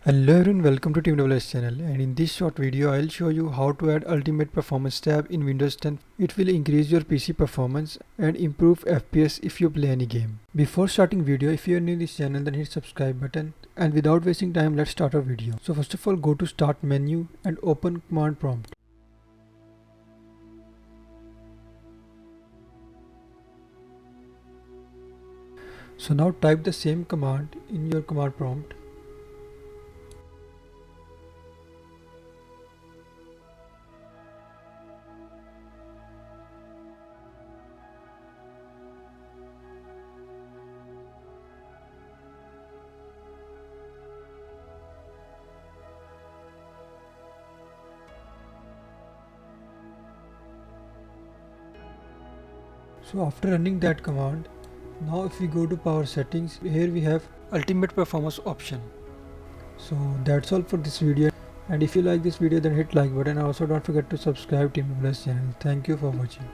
Hello everyone, welcome to TeamWS channel, and in this short video I'll show you how to add Ultimate Performance tab in Windows 10. It will increase your PC performance and improve FPS if you play any game. Before starting video, if you are new to this channel, then hit subscribe button, and without wasting time let's start our video. So first of all, go to start menu and open command prompt. So now type the same command in your command prompt. So after running that command, now if we go to power settings, here we have ultimate performance option. So that's all for this video, and if you like this video then hit like button. Also don't forget to subscribe to TeamWS channel. Thank you for watching.